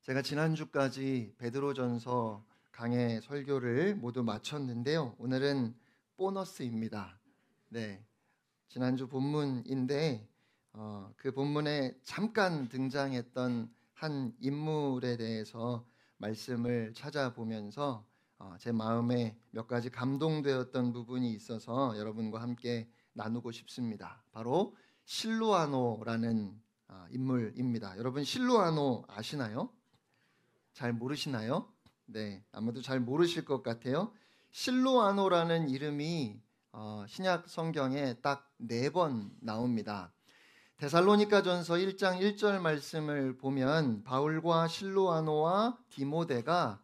제가 지난주까지 베드로전서 강해 설교를 모두 마쳤는데요. 오늘은 보너스입니다. 네, 지난주 본문인데 그 본문에 잠깐 등장했던 한 인물에 대해서 말씀을 찾아보면서 제 마음에 몇 가지 감동되었던 부분이 있어서 여러분과 함께 나누고 싶습니다. 바로 실루아노라는 인물입니다. 여러분 실루아노 아시나요? 잘 모르시나요? 네, 아무도 잘 모르실 것 같아요. 실로아노라는 이름이 신약 성경에 딱 4번 나옵니다. 데살로니가전서 1장 1절 말씀을 보면 바울과 실로아노와 디모데가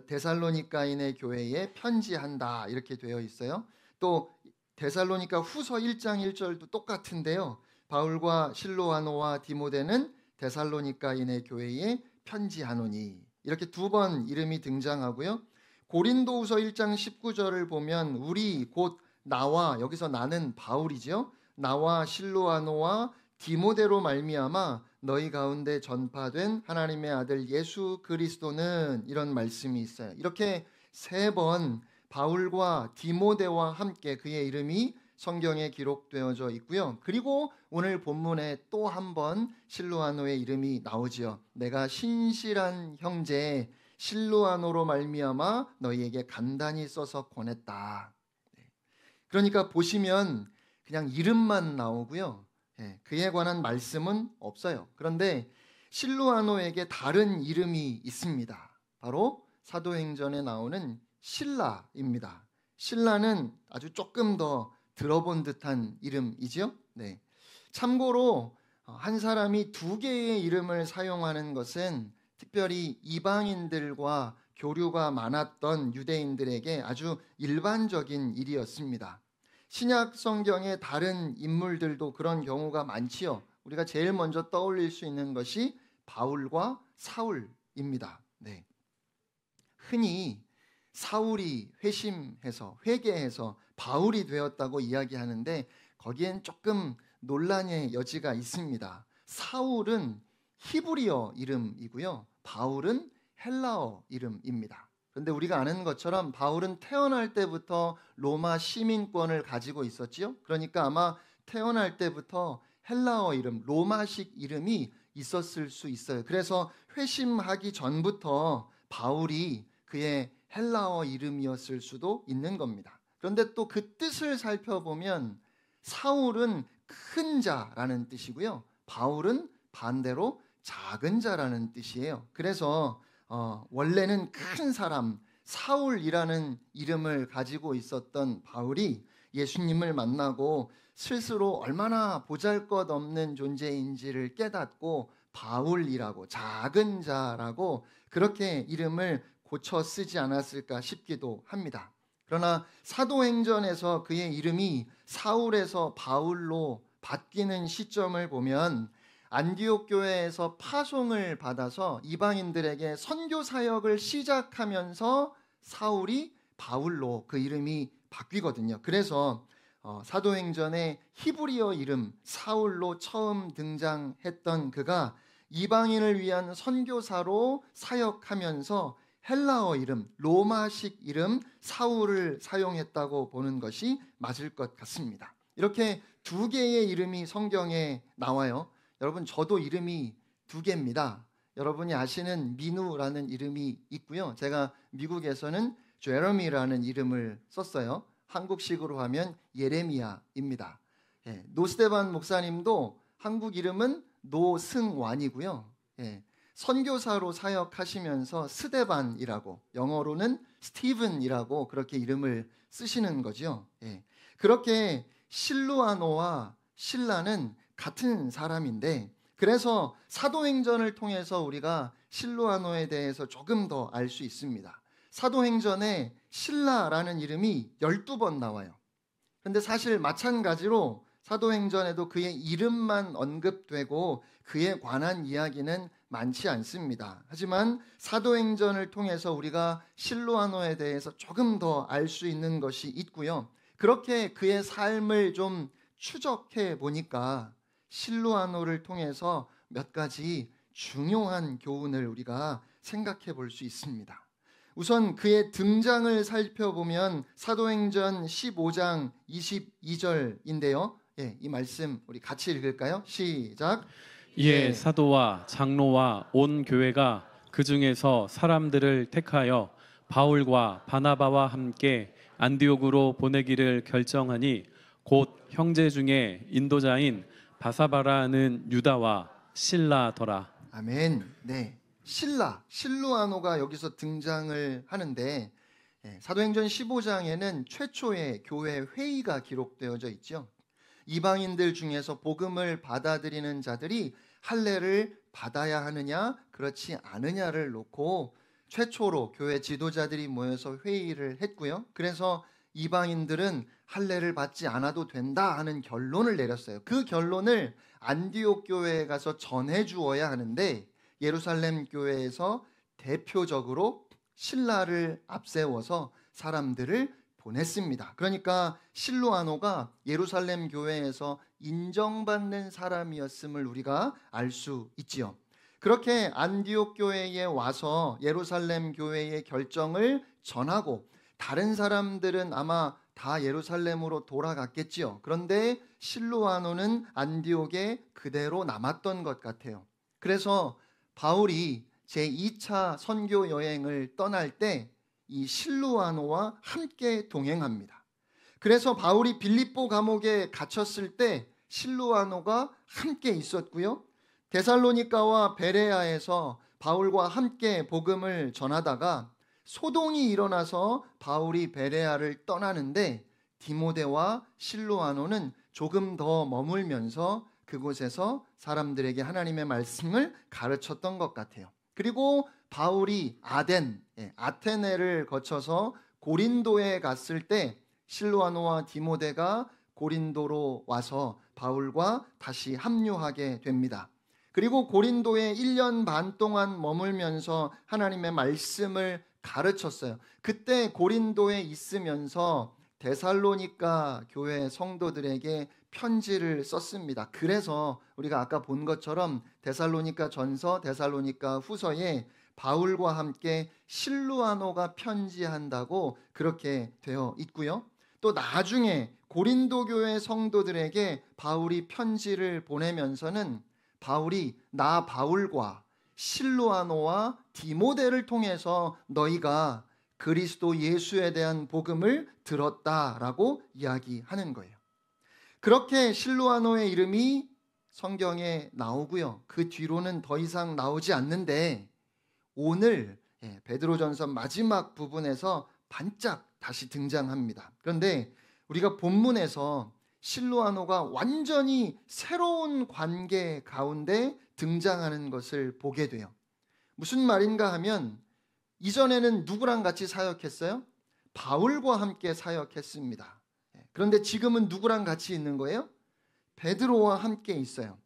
데살로니가인의 교회에 편지한다 이렇게 되어 있어요. 또 데살로니가 후서 1장 1절도 똑같은데요. 바울과 실로아노와 디모데는 데살로니가인의 교회에 편지하노니 이렇게 2번 이름이 등장하고요. 고린도후서 1장 19절을 보면 우리 곧 나와, 여기서 나는 바울이죠. 나와 실로아노와 디모데로 말미암아 너희 가운데 전파된 하나님의 아들 예수 그리스도는, 이런 말씀이 있어요. 이렇게 3번 바울과 디모데와 함께 그의 이름이 성경에 기록되어져 있고요. 그리고 오늘 본문에 또 한 번 실루아노의 이름이 나오지요. 내가 신실한 형제 실루아노로 말미암아 너희에게 간단히 써서 권했다. 그러니까 보시면 그냥 이름만 나오고요. 그에 관한 말씀은 없어요. 그런데 실루아노에게 다른 이름이 있습니다. 바로 사도행전에 나오는 실라입니다. 실라는 아주 조금 더 들어본 듯한 이름이지요. 네. 참고로 한 사람이 2개의 이름을 사용하는 것은 특별히 이방인들과 교류가 많았던 유대인들에게 아주 일반적인 일이었습니다. 신약 성경의 다른 인물들도 그런 경우가 많지요. 우리가 제일 먼저 떠올릴 수 있는 것이 바울과 사울입니다. 네. 흔히 사울이 회개해서 바울이 되었다고 이야기하는데 거기엔 조금 논란의 여지가 있습니다. 사울은 히브리어 이름이고요. 바울은 헬라어 이름입니다. 그런데 우리가 아는 것처럼 바울은 태어날 때부터 로마 시민권을 가지고 있었지요. 그러니까 아마 태어날 때부터 헬라어 이름, 로마식 이름이 있었을 수 있어요. 그래서 회심하기 전부터 바울이 그의 헬라어 이름이었을 수도 있는 겁니다. 그런데 또 그 뜻을 살펴보면 사울은 큰 자라는 뜻이고요. 바울은 반대로 작은 자라는 뜻이에요. 그래서 원래는 큰 사람 사울이라는 이름을 가지고 있었던 바울이 예수님을 만나고 스스로 얼마나 보잘것없는 존재인지를 깨닫고 바울이라고, 작은 자라고 그렇게 이름을 고쳐 쓰지 않았을까 싶기도 합니다. 그러나 사도행전에서 그의 이름이 사울에서 바울로 바뀌는 시점을 보면 안디옥 교회에서 파송을 받아서 이방인들에게 선교 사역을 시작하면서 사울이 바울로 그 이름이 바뀌거든요. 그래서 사도행전의 히브리어 이름 사울로 처음 등장했던 그가 이방인을 위한 선교사로 사역하면서 헬라어 이름, 로마식 이름 사울을 사용했다고 보는 것이 맞을 것 같습니다. 이렇게 2개의 이름이 성경에 나와요. 여러분, 저도 이름이 2개입니다. 여러분이 아시는 민우라는 이름이 있고요. 제가 미국에서는 제러미라는 이름을 썼어요. 한국식으로 하면 예레미야입니다. 노스테반 목사님도 한국 이름은 노승완이고요. 선교사로 사역하시면서 스데반이라고, 영어로는 스티븐이라고 그렇게 이름을 쓰시는 거죠. 그렇게 실루아노와 실라는 같은 사람인데, 그래서 사도행전을 통해서 우리가 실루아노에 대해서 조금 더 알 수 있습니다. 사도행전에 실라라는 이름이 12번 나와요. 그런데 사실 마찬가지로 사도행전에도 그의 이름만 언급되고 그에 관한 이야기는 많지 않습니다. 하지만 사도행전을 통해서 우리가 실루아노에 대해서 조금 더 알 수 있는 것이 있고요. 그렇게 그의 삶을 좀 추적해 보니까 실루아노를 통해서 몇 가지 중요한 교훈을 우리가 생각해 볼 수 있습니다. 우선 그의 등장을 살펴보면 사도행전 15장 22절인데요. 이 말씀 우리 같이 읽을까요? 시작. 이에 사도와 장로와 온 교회가 그 중에서 사람들을 택하여 바울과 바나바와 함께 안디옥으로 보내기를 결정하니 곧 형제 중에 인도자인 바사바라는 유다와 실라더라. 아멘. 네, 실루아노가 여기서 등장을 하는데 사도행전 15장에는 최초의 교회 회의가 기록되어져 있죠. 이방인들 중에서 복음을 받아들이는 자들이 할례를 받아야 하느냐 그렇지 않느냐를 놓고 최초로 교회 지도자들이 모여서 회의를 했고요. 그래서 이방인들은 할례를 받지 않아도 된다 하는 결론을 내렸어요. 그 결론을 안디옥 교회에 가서 전해 주어야 하는데 예루살렘 교회에서 대표적으로 실라를 앞세워서 사람들을 보냈습니다. 그러니까 실루아노가 예루살렘 교회에서 인정받는 사람이었음을 우리가 알 수 있지요. 그렇게 안디옥 교회에 와서 예루살렘 교회의 결정을 전하고 다른 사람들은 아마 다 예루살렘으로 돌아갔겠지요. 그런데 실루아노는 안디옥에 그대로 남았던 것 같아요. 그래서 바울이 제2차 선교 여행을 떠날 때 이 실루아노와 함께 동행합니다. 그래서 바울이 빌립보 감옥에 갇혔을 때 실루아노가 함께 있었고요. 데살로니가와 베레아에서 바울과 함께 복음을 전하다가 소동이 일어나서 바울이 베레아를 떠나는데 디모데와 실루아노는 조금 더 머물면서 그곳에서 사람들에게 하나님의 말씀을 가르쳤던 것 같아요. 그리고 바울이 아테네를 거쳐서 고린도에 갔을 때 실루아노와 디모데가 고린도로 와서 바울과 다시 합류하게 됩니다. 그리고 고린도에 1년 반 동안 머물면서 하나님의 말씀을 가르쳤어요. 그때 고린도에 있으면서 데살로니가 교회 성도들에게 편지를 썼습니다. 그래서 우리가 아까 본 것처럼 데살로니가 전서, 데살로니가 후서에 바울과 함께 실루아노가 편지한다고 그렇게 되어 있고요. 또 나중에 고린도 교회 성도들에게 바울이 편지를 보내면서는 바울이 나 바울과 실루아노와 디모데를 통해서 너희가 그리스도 예수에 대한 복음을 들었다라고 이야기하는 거예요. 그렇게 실루아노의 이름이 성경에 나오고요. 그 뒤로는 더 이상 나오지 않는데 오늘 베드로전서 마지막 부분에서 반짝 다시 등장합니다. 그런데 우리가 본문에서 실루아노가 완전히 새로운 관계 가운데 등장하는 것을 보게 돼요. 무슨 말인가 하면 이전에는 누구랑 같이 사역했어요? 바울과 함께 사역했습니다. 그런데 지금은 누구랑 같이 있는 거예요? 베드로와 함께 있어요.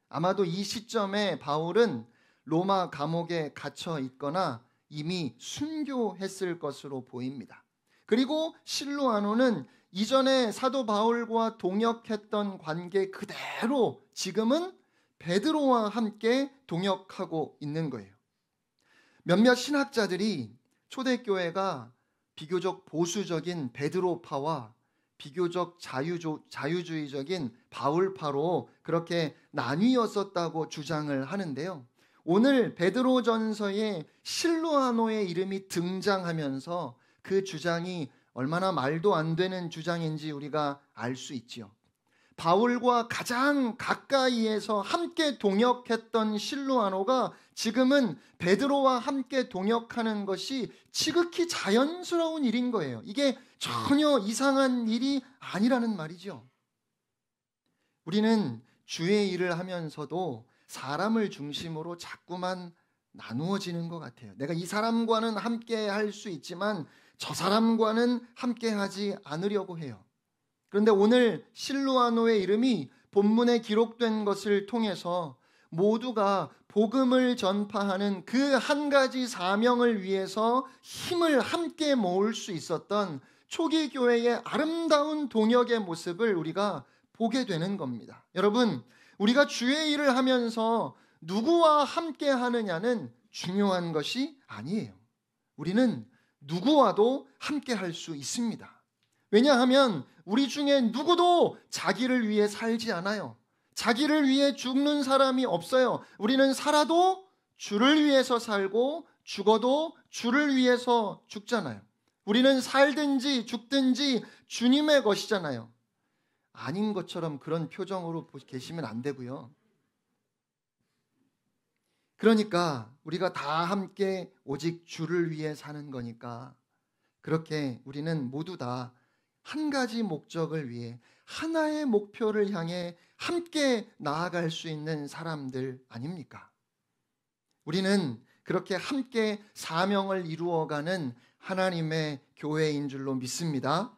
아마도 이 시점에 바울은 로마 감옥에 갇혀 있거나 이미 순교했을 것으로 보입니다. 그리고 실루아노는 이전에 사도 바울과 동역했던 관계 그대로 지금은 베드로와 함께 동역하고 있는 거예요. 몇몇 신학자들이 초대교회가 비교적 보수적인 베드로파와 비교적 자유주의적인 바울파로 그렇게 나뉘었었다고 주장을 하는데요. 오늘 베드로전서에 실루아노의 이름이 등장하면서 그 주장이 얼마나 말도 안 되는 주장인지 우리가 알 수 있지요. 바울과 가장 가까이에서 함께 동역했던 실루아노가 지금은 베드로와 함께 동역하는 것이 지극히 자연스러운 일인 거예요. 이게 전혀 이상한 일이 아니라는 말이죠. 우리는 주의 일을 하면서도 사람을 중심으로 자꾸만 나누어지는 것 같아요. 내가 이 사람과는 함께 할 수 있지만 저 사람과는 함께 하지 않으려고 해요. 그런데 오늘 실루아노의 이름이 본문에 기록된 것을 통해서 모두가 복음을 전파하는 그 한 가지 사명을 위해서 힘을 함께 모을 수 있었던 초기 교회의 아름다운 동역의 모습을 우리가 보게 되는 겁니다. 여러분, 우리가 주의 일을 하면서 누구와 함께 하느냐는 중요한 것이 아니에요. 우리는 누구와도 함께 할 수 있습니다. 왜냐하면 우리 중에 누구도 자기를 위해 살지 않아요. 자기를 위해 죽는 사람이 없어요. 우리는 살아도 주를 위해서 살고 죽어도 주를 위해서 죽잖아요. 우리는 살든지 죽든지 주님의 것이잖아요. 아닌 것처럼 그런 표정으로 계시면 안 되고요. 그러니까 우리가 다 함께 오직 주를 위해 사는 거니까 그렇게 우리는 모두 다 한 가지 목적을 위해 하나의 목표를 향해 함께 나아갈 수 있는 사람들 아닙니까? 우리는 그렇게 함께 사명을 이루어가는 하나님의 교회인 줄로 믿습니다.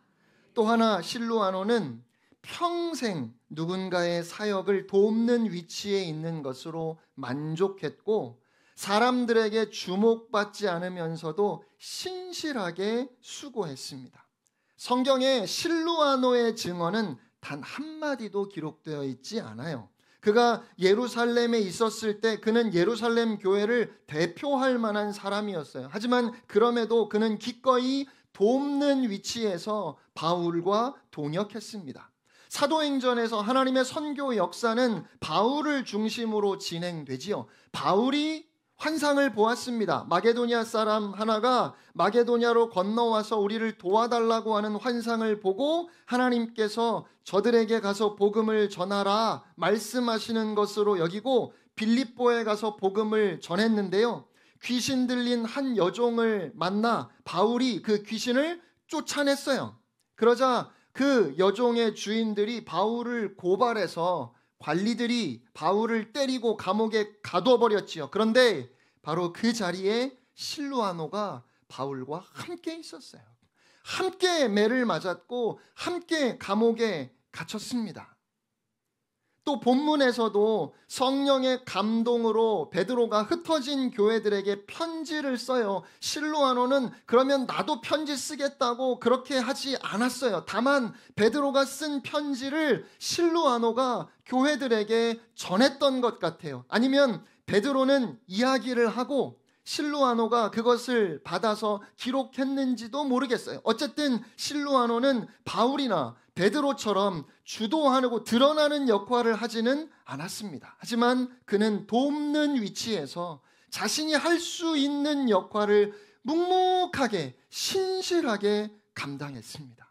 또 하나 실루아노는 평생 누군가의 사역을 돕는 위치에 있는 것으로 만족했고 사람들에게 주목받지 않으면서도 신실하게 수고했습니다. 성경에 실루아노의 증언은 단 한마디도 기록되어 있지 않아요. 그가 예루살렘에 있었을 때 그는 예루살렘 교회를 대표할 만한 사람이었어요. 하지만 그럼에도 그는 기꺼이 돕는 위치에서 바울과 동역했습니다. 사도행전에서 하나님의 선교 역사는 바울을 중심으로 진행되지요. 바울이 환상을 보았습니다. 마게도냐 사람 하나가 마게도냐로 건너와서 우리를 도와달라고 하는 환상을 보고 하나님께서 저들에게 가서 복음을 전하라 말씀하시는 것으로 여기고 빌립보에 가서 복음을 전했는데요. 귀신 들린 한 여종을 만나 바울이 그 귀신을 쫓아냈어요. 그러자 그 여종의 주인들이 바울을 고발해서 관리들이 바울을 때리고 감옥에 가둬버렸지요. 그런데 바로 그 자리에 실루아노가 바울과 함께 있었어요. 함께 매를 맞았고 함께 감옥에 갇혔습니다. 또 본문에서도 성령의 감동으로 베드로가 흩어진 교회들에게 편지를 써요. 실루아노는 그러면 나도 편지 쓰겠다고 그렇게 하지 않았어요. 다만 베드로가 쓴 편지를 실루아노가 교회들에게 전했던 것 같아요. 아니면 베드로는 이야기를 하고 실루아노가 그것을 받아서 기록했는지도 모르겠어요. 어쨌든 실루아노는 바울이나 베드로처럼 주도하고 드러나는 역할을 하지는 않았습니다. 하지만 그는 돕는 위치에서 자신이 할 수 있는 역할을 묵묵하게 신실하게 감당했습니다.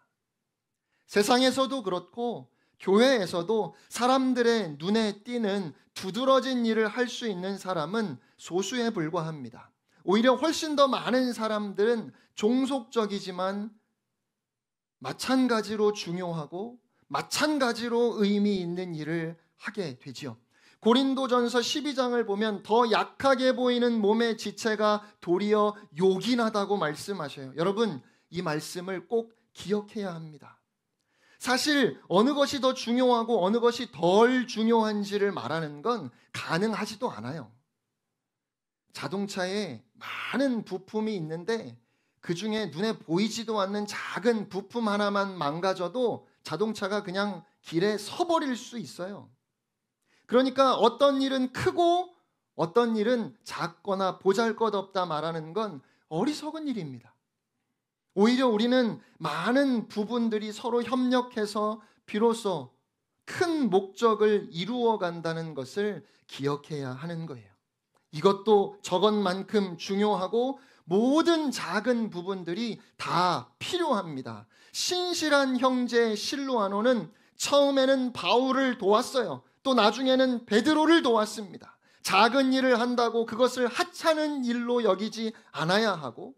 세상에서도 그렇고 교회에서도 사람들의 눈에 띄는 두드러진 일을 할 수 있는 사람은 소수에 불과합니다. 오히려 훨씬 더 많은 사람들은 종속적이지만 마찬가지로 중요하고 마찬가지로 의미 있는 일을 하게 되지요. 고린도전서 12장을 보면 더 약하게 보이는 몸의 지체가 도리어 요긴하다고 말씀하셔요. 여러분, 이 말씀을 꼭 기억해야 합니다. 사실 어느 것이 더 중요하고 어느 것이 덜 중요한지를 말하는 건 가능하지도 않아요. 자동차에 많은 부품이 있는데 그 중에 눈에 보이지도 않는 작은 부품 하나만 망가져도 자동차가 그냥 길에 서버릴 수 있어요. 그러니까 어떤 일은 크고 어떤 일은 작거나 보잘것없다 말하는 건 어리석은 일입니다. 오히려 우리는 많은 부분들이 서로 협력해서 비로소 큰 목적을 이루어 간다는 것을 기억해야 하는 거예요. 이것도 저것만큼 중요하고 모든 작은 부분들이 다 필요합니다. 신실한 형제 실루아노는 처음에는 바울을 도왔어요. 또 나중에는 베드로를 도왔습니다. 작은 일을 한다고 그것을 하찮은 일로 여기지 않아야 하고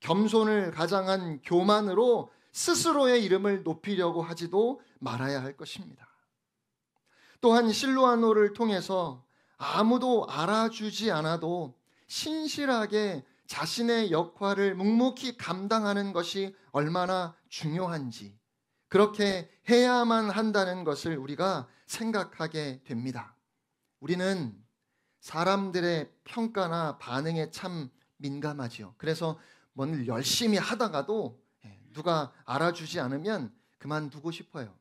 겸손을 가장한 교만으로 스스로의 이름을 높이려고 하지도 말아야 할 것입니다. 또한 실루아노를 통해서 아무도 알아주지 않아도 신실하게 자신의 역할을 묵묵히 감당하는 것이 얼마나 중요한지 그렇게 해야만 한다는 것을 우리가 생각하게 됩니다. 우리는 사람들의 평가나 반응에 참 민감하지요. 그래서 뭔 열심히 하다가도 누가 알아주지 않으면 그만두고 싶어요.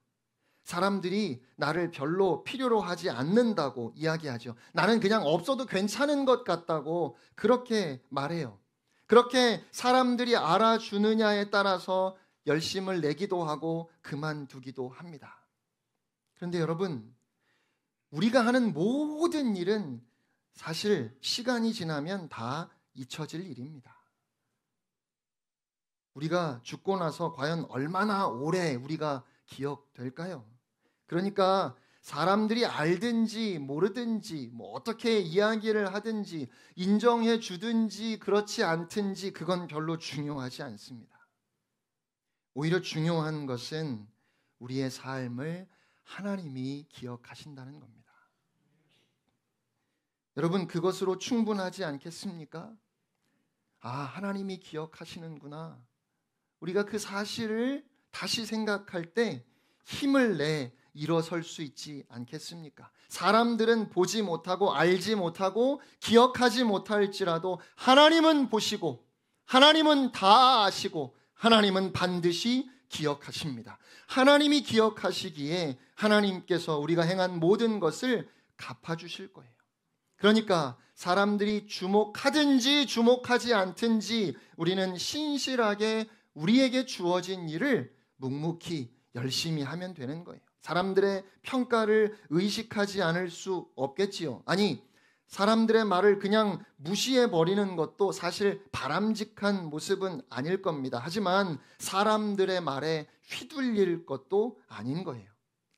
사람들이 나를 별로 필요로 하지 않는다고 이야기하죠. 나는 그냥 없어도 괜찮은 것 같다고 그렇게 말해요. 그렇게 사람들이 알아주느냐에 따라서 열심을 내기도 하고 그만두기도 합니다. 그런데 여러분, 우리가 하는 모든 일은 사실 시간이 지나면 다 잊혀질 일입니다. 우리가 죽고 나서 과연 얼마나 오래 우리가 기억될까요? 그러니까 사람들이 알든지 모르든지 어떻게 이야기를 하든지 인정해 주든지 그렇지 않든지 그건 별로 중요하지 않습니다. 오히려 중요한 것은 우리의 삶을 하나님이 기억하신다는 겁니다. 여러분, 그것으로 충분하지 않겠습니까? 아, 하나님이 기억하시는구나. 우리가 그 사실을 다시 생각할 때 힘을 내 일어설 수 있지 않겠습니까? 사람들은 보지 못하고 알지 못하고 기억하지 못할지라도 하나님은 보시고 하나님은 다 아시고 하나님은 반드시 기억하십니다. 하나님이 기억하시기에 하나님께서 우리가 행한 모든 것을 갚아주실 거예요. 그러니까 사람들이 주목하든지 주목하지 않든지 우리는 신실하게 우리에게 주어진 일을 묵묵히 열심히 하면 되는 거예요. 사람들의 평가를 의식하지 않을 수 없겠지요. 아니, 사람들의 말을 그냥 무시해버리는 것도 사실 바람직한 모습은 아닐 겁니다. 하지만 사람들의 말에 휘둘릴 것도 아닌 거예요.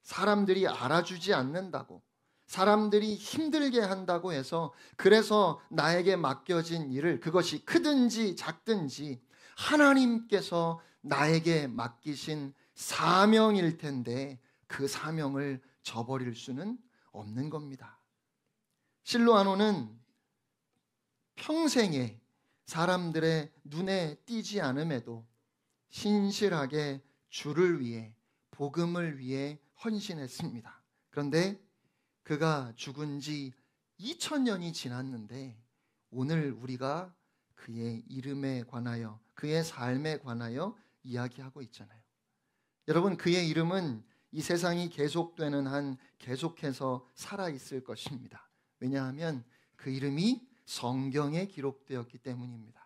사람들이 알아주지 않는다고, 사람들이 힘들게 한다고 해서 그래서 나에게 맡겨진 일을, 그것이 크든지 작든지 하나님께서 나에게 맡기신 사명일 텐데 그 사명을 저버릴 수는 없는 겁니다. 실로아노는 평생에 사람들의 눈에 띄지 않음에도 신실하게 주를 위해, 복음을 위해 헌신했습니다. 그런데 그가 죽은 지 2000년이 지났는데 오늘 우리가 그의 이름에 관하여, 그의 삶에 관하여 이야기하고 있잖아요. 여러분, 그의 이름은 이 세상이 계속되는 한 계속해서 살아있을 것입니다. 왜냐하면 그 이름이 성경에 기록되었기 때문입니다.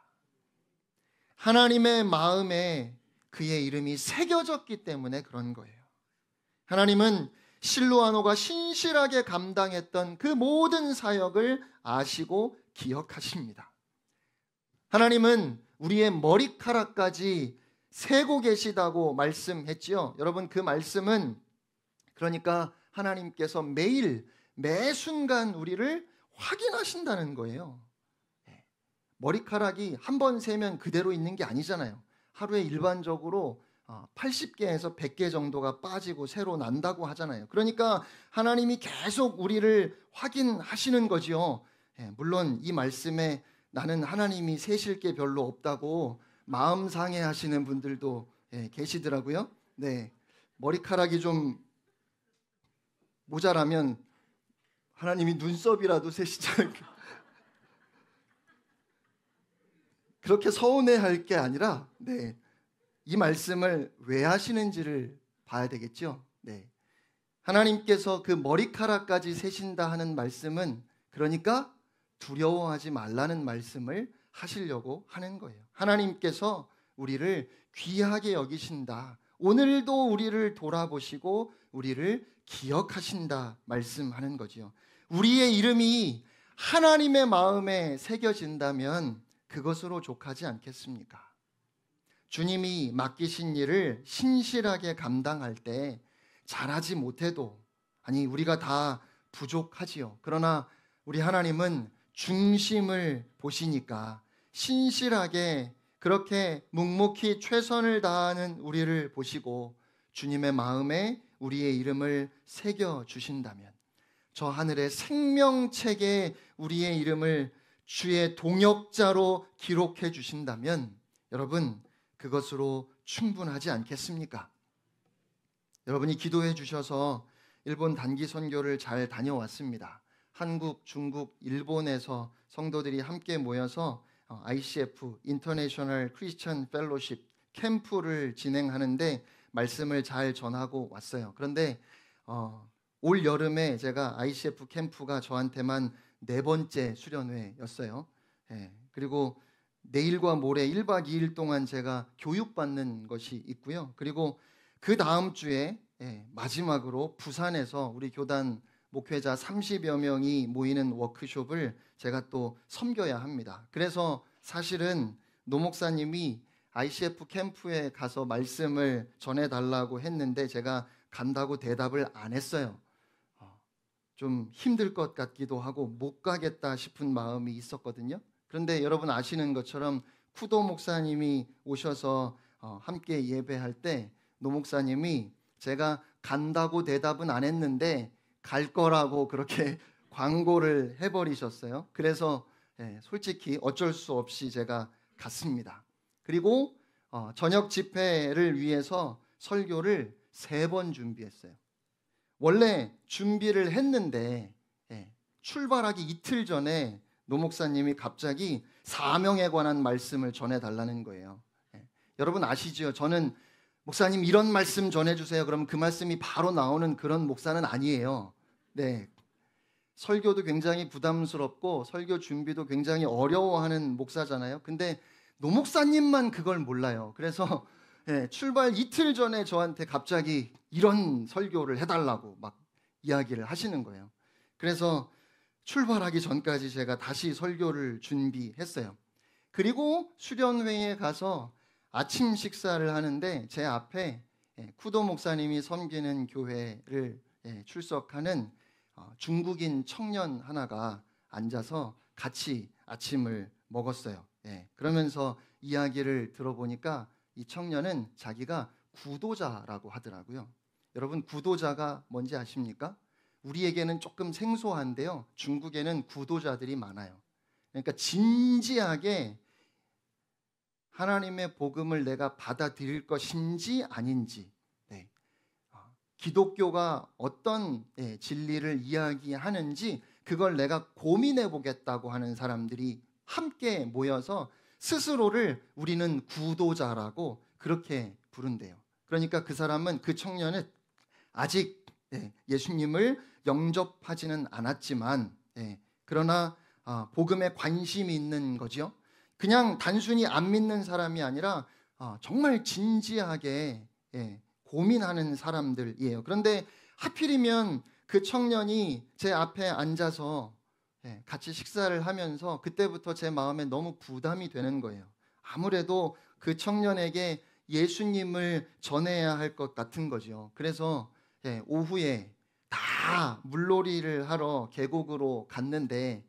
하나님의 마음에 그의 이름이 새겨졌기 때문에 그런 거예요. 하나님은 실로아노가 신실하게 감당했던 그 모든 사역을 아시고 기억하십니다. 하나님은 우리의 머리카락까지 세고 계시다고 말씀했지요. 여러분, 그 말씀은 그러니까 하나님께서 매일 매 순간 우리를 확인하신다는 거예요. 머리카락이 한 번 세면 그대로 있는 게 아니잖아요. 하루에 일반적으로 80개에서 100개 정도가 빠지고 새로 난다고 하잖아요. 그러니까 하나님이 계속 우리를 확인하시는 거지요. 물론 이 말씀에 나는 하나님이 세실 게 별로 없다고 마음 상해하시는 분들도 계시더라고요. 네, 머리카락이 좀 모자라면 하나님이 눈썹이라도 세시지 않을까. 그렇게 서운해할 게 아니라 이 말씀을 왜 하시는지를 봐야 되겠죠. 하나님께서 그 머리카락까지 세신다 하는 말씀은 그러니까 두려워하지 말라는 말씀을 하시려고 하는 거예요. 하나님께서 우리를 귀하게 여기신다. 오늘도 우리를 돌아보시고 우리를 기억하신다 말씀하는 거지요. 우리의 이름이 하나님의 마음에 새겨진다면 그것으로 족하지 않겠습니까? 주님이 맡기신 일을 신실하게 감당할 때 잘하지 못해도, 아니 우리가 다 부족하지요. 그러나 우리 하나님은 중심을 보시니까 신실하게 그렇게 묵묵히 최선을 다하는 우리를 보시고 주님의 마음에 우리의 이름을 새겨 주신다면, 저 하늘의 생명책에 우리의 이름을 주의 동역자로 기록해 주신다면 여러분, 그것으로 충분하지 않겠습니까? 여러분이 기도해 주셔서 일본 단기 선교를 잘 다녀왔습니다. 한국, 중국, 일본에서 성도들이 함께 모여서 ICF, 인터내셔널 크리스천 펠로십 캠프를 진행하는데 말씀을 잘 전하고 왔어요. 그런데 올 여름에 제가 ICF 캠프가 저한테만 4번째 수련회였어요. 예, 그리고 내일과 모레 1박 2일 동안 제가 교육받는 것이 있고요. 그리고 그 다음 주에 마지막으로 부산에서 우리 교단 목회자 30여 명이 모이는 워크숍을 제가 또 섬겨야 합니다. 그래서 사실은 노 목사님이 ICF 캠프에 가서 말씀을 전해달라고 했는데 제가 간다고 대답을 안 했어요. 좀 힘들 것 같기도 하고 못 가겠다 싶은 마음이 있었거든요. 그런데 여러분 아시는 것처럼 쿠도 목사님이 오셔서 함께 예배할 때 노 목사님이 제가 간다고 대답은 안 했는데 갈 거라고 그렇게 광고를 해버리셨어요. 그래서 솔직히 어쩔 수 없이 제가 갔습니다. 그리고 저녁 집회를 위해서 설교를 3번 준비했어요. 원래 준비를 했는데 출발하기 이틀 전에 노 목사님이 갑자기 사명에 관한 말씀을 전해달라는 거예요. 여러분 아시죠? 저는 목사님 이런 말씀 전해주세요. 그러면 그 말씀이 바로 나오는 그런 목사는 아니에요. 네, 설교도 굉장히 부담스럽고 설교 준비도 굉장히 어려워하는 목사잖아요. 근데 노 목사님만 그걸 몰라요. 그래서 출발 이틀 전에 저한테 갑자기 이런 설교를 해달라고 막 이야기를 하시는 거예요. 그래서 출발하기 전까지 제가 다시 설교를 준비했어요. 그리고 수련회에 가서 아침 식사를 하는데 제 앞에 쿠도 목사님이 섬기는 교회를 출석하는 중국인 청년 하나가 앉아서 같이 아침을 먹었어요. 그러면서 이야기를 들어보니까 이 청년은 자기가 구도자라고 하더라고요. 여러분 구도자가 뭔지 아십니까? 우리에게는 조금 생소한데요. 중국에는 구도자들이 많아요. 그러니까 진지하게 하나님의 복음을 내가 받아들일 것인지 아닌지, 기독교가 어떤 진리를 이야기하는지 그걸 내가 고민해 보겠다고 하는 사람들이 함께 모여서 스스로를 우리는 구도자라고 그렇게 부른대요. 그러니까 그 사람은, 그 청년은 아직 예수님을 영접하지는 않았지만 그러나 복음에 관심이 있는 거죠. 그냥 단순히 안 믿는 사람이 아니라 정말 진지하게 고민하는 사람들이에요. 그런데 하필이면 그 청년이 제 앞에 앉아서 같이 식사를 하면서 그때부터 제 마음에 너무 부담이 되는 거예요. 아무래도 그 청년에게 예수님을 전해야 할 것 같은 거죠. 그래서 오후에 다 물놀이를 하러 계곡으로 갔는데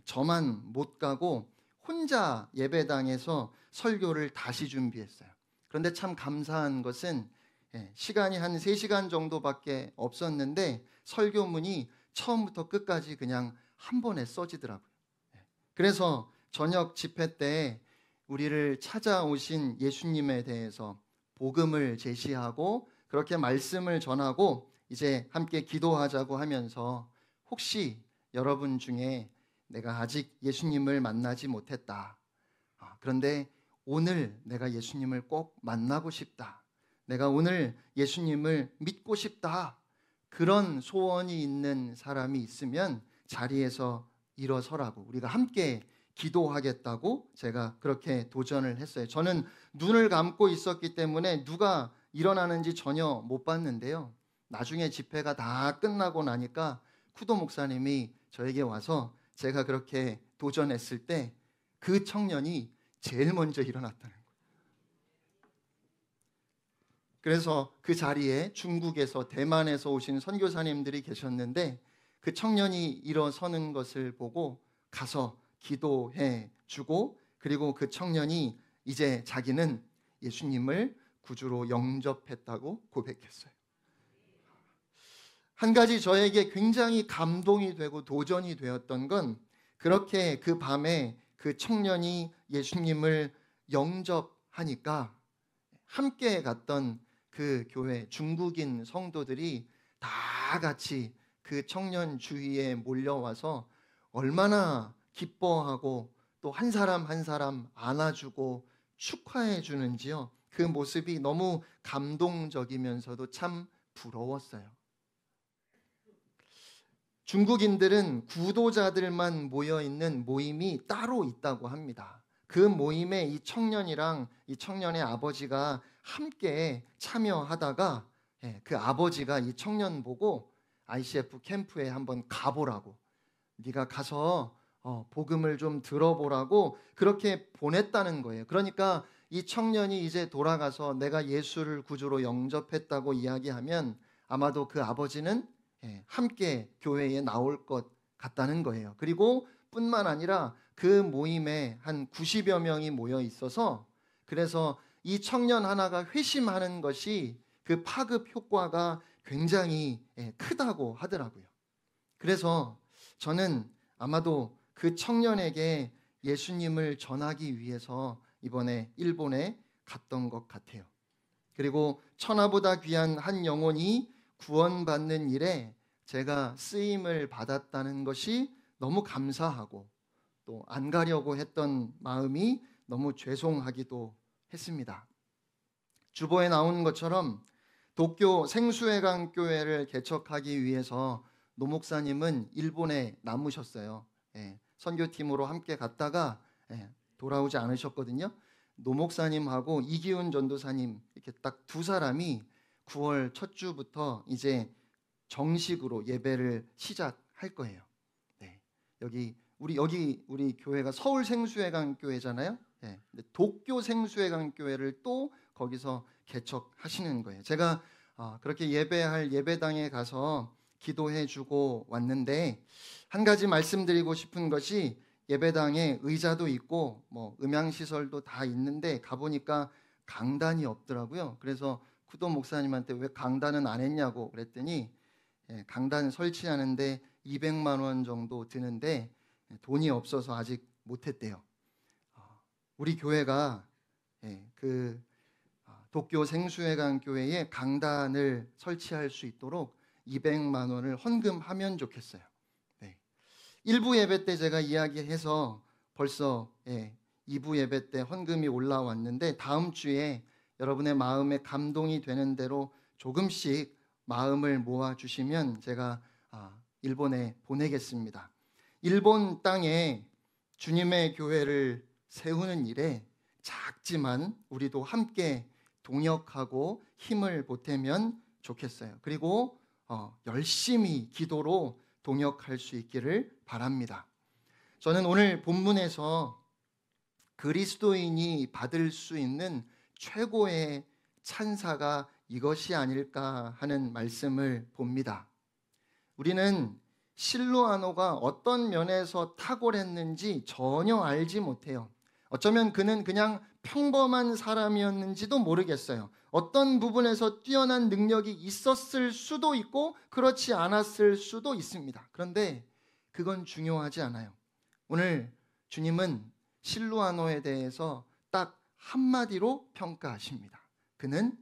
저만 못 가고 혼자 예배당에서 설교를 다시 준비했어요. 그런데 참 감사한 것은 시간이 한 3시간 정도밖에 없었는데 설교문이 처음부터 끝까지 그냥 한 번에 써지더라고요. 그래서 저녁 집회 때 우리를 찾아오신 예수님에 대해서 복음을 제시하고 그렇게 말씀을 전하고 이제 함께 기도하자고 하면서 혹시 여러분 중에 내가 아직 예수님을 만나지 못했다. 그런데 오늘 내가 예수님을 꼭 만나고 싶다. 내가 오늘 예수님을 믿고 싶다. 그런 소원이 있는 사람이 있으면 자리에서 일어서라고, 우리가 함께 기도하겠다고 제가 그렇게 도전을 했어요. 저는 눈을 감고 있었기 때문에 누가 일어나는지 전혀 못 봤는데요. 나중에 집회가 다 끝나고 나니까 쿠도 목사님이 저에게 와서 제가 그렇게 도전했을 때 그 청년이 제일 먼저 일어났다는 거예요. 그래서 그 자리에 중국에서, 대만에서 오신 선교사님들이 계셨는데 그 청년이 일어서는 것을 보고 가서 기도해 주고, 그리고 그 청년이 이제 자기는 예수님을 구주로 영접했다고 고백했어요. 한 가지 저에게 굉장히 감동이 되고 도전이 되었던 건, 그렇게 그 밤에 그 청년이 예수님을 영접하니까 함께 갔던 그 교회 중국인 성도들이 다 같이 그 청년 주위에 몰려와서 얼마나 기뻐하고 또 한 사람 한 사람 안아주고 축하해 주는지요. 그 모습이 너무 감동적이면서도 참 부러웠어요. 중국인들은 구도자들만 모여 있는 모임이 따로 있다고 합니다. 그 모임에 이 청년이랑 이 청년의 아버지가 함께 참여하다가 그 아버지가 이 청년 보고 ICF 캠프에 한번 가보라고, 네가 가서 복음을 좀 들어보라고 그렇게 보냈다는 거예요. 그러니까 이 청년이 이제 돌아가서 내가 예수를 구주로 영접했다고 이야기하면 아마도 그 아버지는 함께 교회에 나올 것 같다는 거예요. 그리고 뿐만 아니라 그 모임에 한 90여 명이 모여 있어서, 그래서 이 청년 하나가 회심하는 것이 그 파급 효과가 굉장히 크다고 하더라고요. 그래서 저는 아마도 그 청년에게 예수님을 전하기 위해서 이번에 일본에 갔던 것 같아요. 그리고 천하보다 귀한 한 영혼이 구원받는 일에 제가 쓰임을 받았다는 것이 너무 감사하고, 또 안 가려고 했던 마음이 너무 죄송하기도 했습니다. 주보에 나온 것처럼 도쿄 생수회관 교회를 개척하기 위해서 노 목사님은 일본에 남으셨어요. 선교팀으로 함께 갔다가 돌아오지 않으셨거든요. 노 목사님하고 이기훈 전도사님 이렇게 딱 두 사람이 9월 첫 주부터 이제 정식으로 예배를 시작할 거예요. 우리 교회가 서울 생수회관 교회잖아요. 근데 도쿄 생수회관 교회를 또 거기서 개척하시는 거예요. 제가 그렇게 예배할 예배당에 가서 기도해주고 왔는데, 한 가지 말씀드리고 싶은 것이, 예배당에 의자도 있고 뭐 음향시설도 다 있는데 가보니까 강단이 없더라고요. 그래서 쿠도 목사님한테 왜 강단은 안 했냐고 그랬더니 강단 설치하는데 200만 원 정도 드는데 돈이 없어서 아직 못했대요. 우리 교회가 그 도쿄 생수회관 교회에 강단을 설치할 수 있도록 200만 원을 헌금하면 좋겠어요. 1부 예배 때 제가 이야기해서 벌써 2부 예배 때 헌금이 올라왔는데, 다음 주에 여러분의 마음에 감동이 되는 대로 조금씩 마음을 모아주시면 제가 일본에 보내겠습니다. 일본 땅에 주님의 교회를 세우는 일에 작지만 우리도 함께 동역하고 힘을 보태면 좋겠어요. 그리고 열심히 기도로 동역할 수 있기를 바랍니다. 저는 오늘 본문에서 그리스도인이 받을 수 있는 최고의 찬사가 이것이 아닐까 하는 말씀을 봅니다. 우리는 실로아노가 어떤 면에서 탁월했는지 전혀 알지 못해요. 어쩌면 그는 그냥 평범한 사람이었는지도 모르겠어요. 어떤 부분에서 뛰어난 능력이 있었을 수도 있고 그렇지 않았을 수도 있습니다. 그런데 그건 중요하지 않아요. 오늘 주님은 실로아노에 대해서 딱 한마디로 평가하십니다. 그는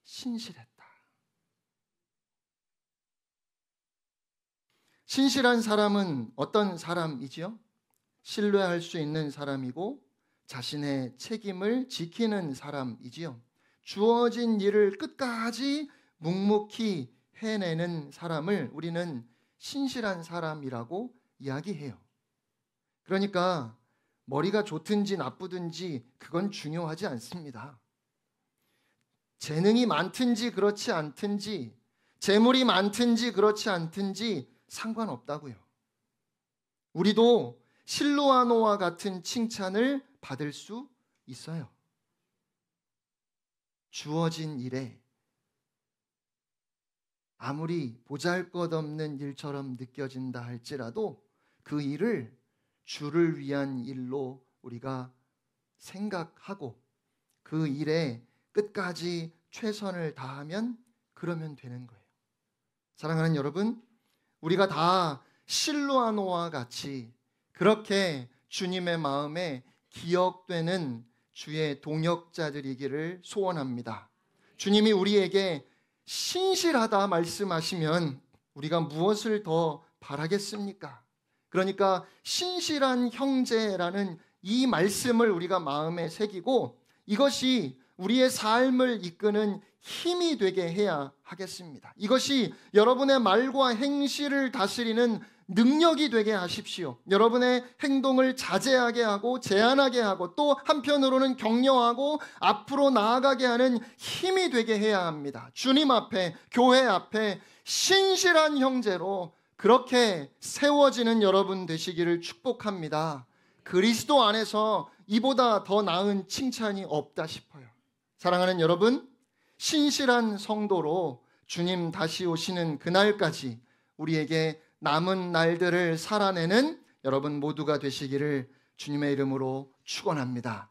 신실했다. 신실한 사람은 어떤 사람이지요? 신뢰할 수 있는 사람이고 자신의 책임을 지키는 사람이지요. 주어진 일을 끝까지 묵묵히 해내는 사람을 우리는 신실한 사람이라고 이야기해요. 그러니까 머리가 좋든지 나쁘든지 그건 중요하지 않습니다. 재능이 많든지 그렇지 않든지, 재물이 많든지 그렇지 않든지 상관없다고요. 우리도 실로아노와 같은 칭찬을 받을 수 있어요. 주어진 일에 아무리 보잘것없는 일처럼 느껴진다 할지라도 그 일을 주를 위한 일로 우리가 생각하고 그 일에 끝까지 최선을 다하면 그러면 되는 거예요. 사랑하는 여러분, 우리가 다 실로아노와 같이 그렇게 주님의 마음에 기억되는 주의 동역자들이기를 소원합니다. 주님이 우리에게 신실하다 말씀하시면 우리가 무엇을 더 바라겠습니까? 그러니까 신실한 형제라는 이 말씀을 우리가 마음에 새기고 이것이 우리의 삶을 이끄는 힘이 되게 해야 하겠습니다. 이것이 여러분의 말과 행실을 다스리는 능력이 되게 하십시오. 여러분의 행동을 자제하게 하고 제한하게 하고 또 한편으로는 격려하고 앞으로 나아가게 하는 힘이 되게 해야 합니다. 주님 앞에, 교회 앞에 신실한 형제로 그렇게 세워지는 여러분 되시기를 축복합니다. 그리스도 안에서 이보다 더 나은 칭찬이 없다 싶어요. 사랑하는 여러분, 신실한 성도로 주님 다시 오시는 그날까지 우리에게 남은 날들을 살아내는 여러분 모두가 되시기를 주님의 이름으로 축원합니다.